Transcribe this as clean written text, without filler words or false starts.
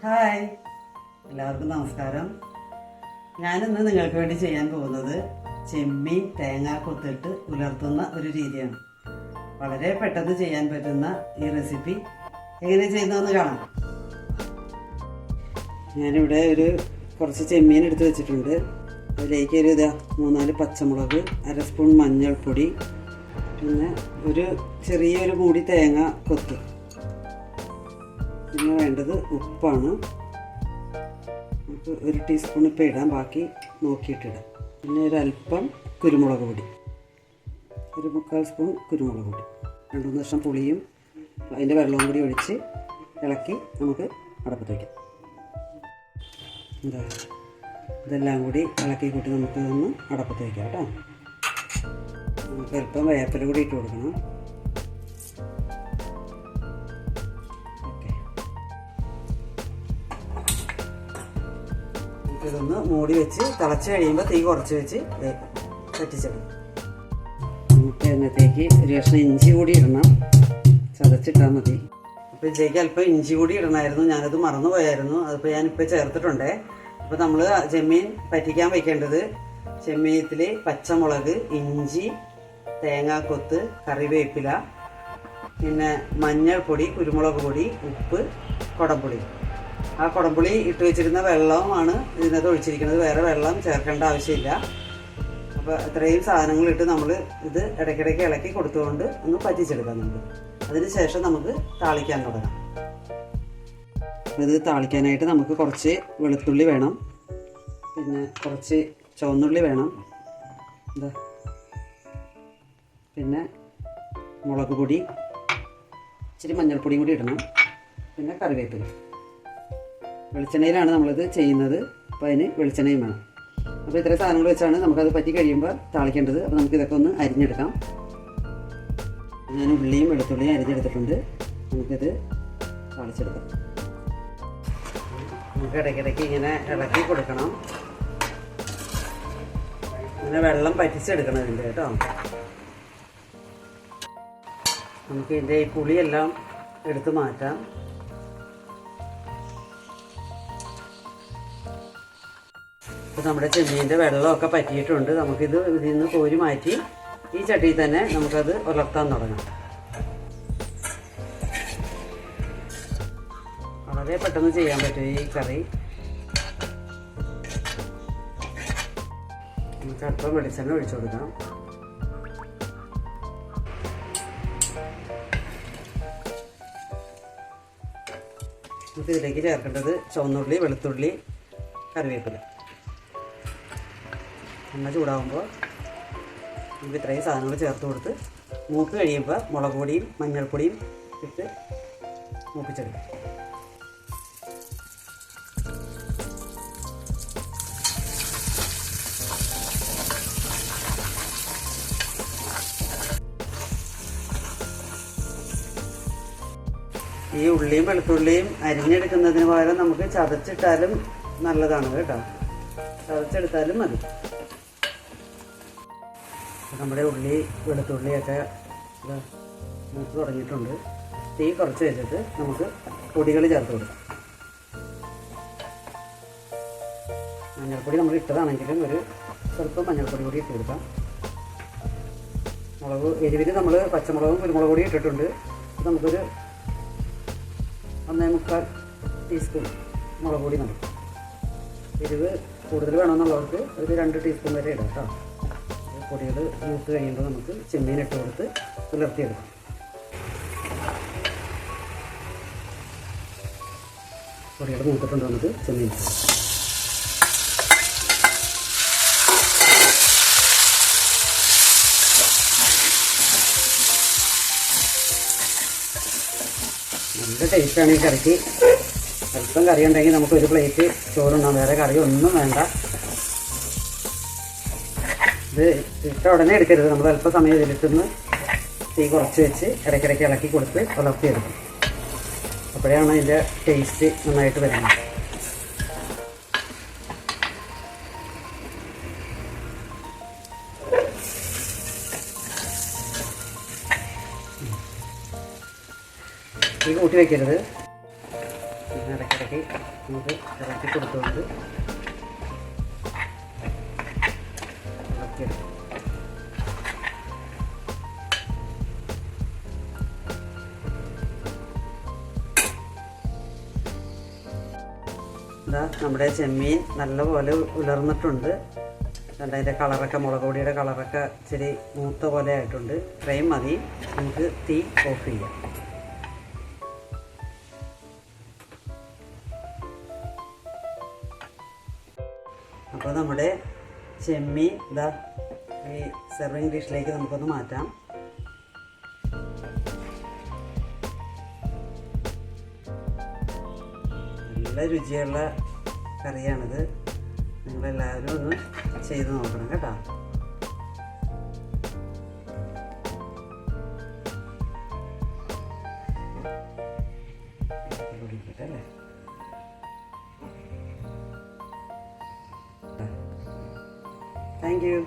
Hi, എല്ലാവർക്കും നമസ്കാരം. ഞാനിന്ന് നിങ്ങൾക്ക് വേണ്ടി ചെയ്യാൻ പോകുന്നത് ചെമ്മീൻ തേങ്ങ കൊത്തിട്ട് ഉലർത്തുന്ന ഒരു രീതിയാണ്. വളരെ പെട്ടെന്ന് ചെയ്യാൻ പറ്റുന്ന ഈ റെസിപ്പി എങ്ങനെ ചെയ്യുന്നതെന്ന് കാണാം. ഞാനിവിടെ കുറച്ച് ചെമ്മീൻ എടുത്ത് വെച്ചിട്ടുണ്ട്. അതിലേക്ക് ഒരു 3-4 പച്ചമുളക്, 1 സ്പൂൺ മഞ്ഞൾപ്പൊടി, പിന്നെ ചെറിയൊരു മൂടി തേങ്ങ കൊത്ത്, പിന്നെ വേണ്ടത് ഉപ്പാണ്. നമുക്ക് 1 ടീസ്പൂൺ ഇപ്പം ഇടാം, ബാക്കി നോക്കിയിട്ടിടാം. പിന്നെ ഒരല്പം കുരുമുളക് പൊടി, 1/4 സ്പൂൺ കുരുമുളക് പൊടി, 2-3 കഷ്ണം പുളിയും അതിൻ്റെ വെള്ളവും കൂടി ഒഴിച്ച് ഇളക്കി നമുക്ക് അടപ്പത്ത് വയ്ക്കാം. ഇതെല്ലാം കൂടി ഇളക്കി കൂട്ടി നമുക്കിതൊന്ന് അടപ്പത്ത് വയ്ക്കാം കേട്ടോ. നമുക്ക് അല്പം വേപ്പില കൂടി ഇട്ട് കൊടുക്കണം. ഇതൊന്ന് മൂടി വെച്ച് തിളച്ച് കഴിയുമ്പോൾ തീ കുറച്ച് വെച്ച് വറ്റിച്ചിടും. നമുക്ക് അതിനകത്തേക്ക് 1 കഷ്ണം ഇഞ്ചി കൂടി ഇടണം, ചതച്ചിട്ടാൽ മതി. അപ്പോൾ ഇതിലേക്ക് അല്പം ഇഞ്ചി കൂടി ഇടണമായിരുന്നു, ഞാനത് മറന്നു പോയായിരുന്നു. അതിപ്പോൾ ഞാനിപ്പോൾ ചേർത്തിട്ടുണ്ടേ. അപ്പോൾ നമ്മൾ ചെമ്മീൻ പറ്റിക്കാൻ വയ്ക്കേണ്ടത് ചെമ്മീനത്തിൽ പച്ചമുളക്, ഇഞ്ചി, തേങ്ങാക്കൊത്ത്, കറിവേപ്പില, പിന്നെ മഞ്ഞൾപ്പൊടി, കുരുമുളക് പൊടി, ഉപ്പ്, കുടംപുളി. ആ കുടംപുളി ഇട്ട് വെച്ചിരുന്ന വെള്ളമാണ് ഇതിനകത്ത് ഒഴിച്ചിരിക്കുന്നത്, വേറെ വെള്ളം ചേർക്കേണ്ട ആവശ്യമില്ല. അപ്പോൾ ഇത്രയും സാധനങ്ങളിട്ട് നമ്മൾ ഇത് ഇടയ്ക്കിടയ്ക്ക് ഇളക്കി കൊടുത്തുകൊണ്ട് ഒന്ന് പറ്റിച്ചെടുക്കാം. നമുക്ക് അതിന് ശേഷം നമുക്ക് താളിക്കാൻ തുടങ്ങാം. ഇത് താളിക്കാനായിട്ട് നമുക്ക് കുറച്ച് വെളുത്തുള്ളി വേണം, പിന്നെ കുറച്ച് ചുവന്നുള്ളി വേണം, പിന്നെ മുളക് പൊടി, ഇച്ചിരി മഞ്ഞൾപ്പൊടിയും കൂടി ഇടണം, പിന്നെ കറിവേപ്പില. വെളിച്ചെണ്ണയിലാണ് നമ്മളിത് ചെയ്യുന്നത്, അപ്പോൾ അതിന് വെളിച്ചെണ്ണയും വേണം. അപ്പോൾ ഇത്രയും സാധനങ്ങൾ വെച്ചാണ് നമുക്കത് പറ്റി കഴിയുമ്പോൾ താളിക്കേണ്ടത്. അപ്പോൾ നമുക്കിതൊക്കെ ഒന്ന് അരിഞ്ഞെടുക്കാം. ഞാൻ ഉള്ളിയും വെളുത്തുള്ളിയും അരിഞ്ഞെടുത്തിട്ടുണ്ട്. നമുക്കിത് താളിച്ചെടുക്കാം. നമുക്ക് ഇടയ്ക്കിടയ്ക്ക് ഇങ്ങനെ ഇളക്കി കൊടുക്കണം. ഇങ്ങനെ വെള്ളം പറ്റിച്ചെടുക്കണം ഇതിൻ്റെ കേട്ടോ. നമുക്ക് ഇതിൻ്റെ ഈ പുളിയെല്ലാം എടുത്ത് മാറ്റാം. ഇപ്പോൾ നമ്മുടെ ചെമ്മീൻ്റെ വെള്ളമൊക്കെ പറ്റിയിട്ടുണ്ട്. നമുക്കിത് ഇതിൽ നിന്ന് കോരി മാറ്റി ഈ ചട്ടിയിൽ തന്നെ നമുക്കത് ഉലർത്താൻ തുടങ്ങാം. വളരെ പെട്ടെന്ന് ചെയ്യാൻ പറ്റും ഈ കറി. നമുക്ക് അല്പം വെളിച്ചെണ്ണ ഒഴിച്ചു കൊടുക്കാം. നമുക്ക് ഇതിലേക്ക് ചേർക്കേണ്ടത് ചുവന്നുള്ളി, വെളുത്തുള്ളി, കറിവേപ്പില. എണ്ണ ചൂടാകുമ്പോൾ നമുക്ക് ഇത്രയും സാധനങ്ങൾ ചേർത്ത് കൊടുത്ത് മൂക്ക് കഴിയുമ്പോൾ മുളക് പൊടിയും മഞ്ഞൾപ്പൊടിയും ഇട്ട് മൂപ്പിച്ചെടുക്കും. ഈ ഉള്ളിയും വെളുത്തുള്ളിയും അരിഞ്ഞെടുക്കുന്നതിന് പകരം നമുക്ക് ചതച്ചിട്ടാലും നല്ലതാണ് കേട്ടോ. ചതച്ചെടുത്താലും മതി. നമ്മുടെ ഉള്ളി വെളുത്തുള്ളിയൊക്കെ മൂത്ത് തുടങ്ങിയിട്ടുണ്ട്. തീ കുറച്ച് വെച്ചിട്ട് നമുക്ക് പൊടികൾ ചേർത്ത് കൊടുക്കാം. മഞ്ഞൾപ്പൊടി നമ്മൾ ഇട്ടതാണെങ്കിലും സ്വല്പം മഞ്ഞൾപ്പൊടി കൂടി ഇട്ട് കൊടുക്കാം. എരിവിന് നമ്മൾ പച്ചമുളകും കുരുമുളക് പൊടി ഇട്ടിട്ടുണ്ട്. നമുക്കൊരു 1.25 ടീസ്പൂൺ മുളക് പൊടി മതി. എരിവ് കൂടുതൽ വേണമെന്നുള്ളവർക്ക് ഒരു 2 ടീസ്പൂൺ വരെ ഇടാം കേട്ടോ. പൊടികൾ മൂത്ത് കഴിയുമ്പോൾ നമുക്ക് ചെമ്മീൻ ഇട്ട് കൊടുത്ത് പുലർത്തിയെടുക്കാം. പൊടികൾ മൂത്തിട്ടുണ്ട്, നമുക്ക് ചെമ്മീൻ നല്ല ടേസ്റ്റാണ് ഈ കറിക്ക്. അല്പം കറി ഉണ്ടെങ്കിൽ നമുക്ക് 1 പ്ലേറ്റ് ചോറുണ്ടാകും, വേറെ കറി ഒന്നും വേണ്ട. ഇത് ഇട്ട ഉടനെ എടുക്കരുത്, നമ്മൾ അല്പം സമയം ഇതിലിട്ടൊന്ന് തീ കുറച്ച് വെച്ച് ഇടയ്ക്കിടയ്ക്ക് ഇളക്കി കൊടുത്ത് വളർത്തിയെടുക്കും. അപ്പോഴാണ് അതിൻ്റെ ടേസ്റ്റ് നന്നായിട്ട് വരുന്നത്. തീ കൂട്ടി വയ്ക്കരുത്. ഇടയ്ക്കിടയ്ക്ക് ഇതിലേക്ക് നമുക്ക് ഇറക്കി കൊടുത്തുകൊണ്ട് ഇളക്കിയെടുക്കാം. ഇതാ നമ്മുടെ ചെമ്മീൻ നല്ലപോലെ ഉലർന്നിട്ടുണ്ട്. അതിൻ്റെ കളറൊക്കെ, മുളക് പൊടിയുടെ കളറൊക്കെ ഇച്ചിരി മൂത്ത പോലെ ആയിട്ടുണ്ട്. ഇത്രയും മതി, നമുക്ക് തീ ഓഫ് ചെയ്യാം. അപ്പോൾ നമ്മുടെ ചെമ്മീൻ ഇതാ ഈ സെർവിങ് ഡിഷിലേക്ക് നമുക്കൊന്ന് മാറ്റാം. നല്ല രുചിയുള്ള കറിയാണിത്. നിങ്ങളെല്ലാവരും ഒന്ന് ചെയ്ത് നോക്കണം കേട്ടോ. അല്ലേ, താങ്ക് യു.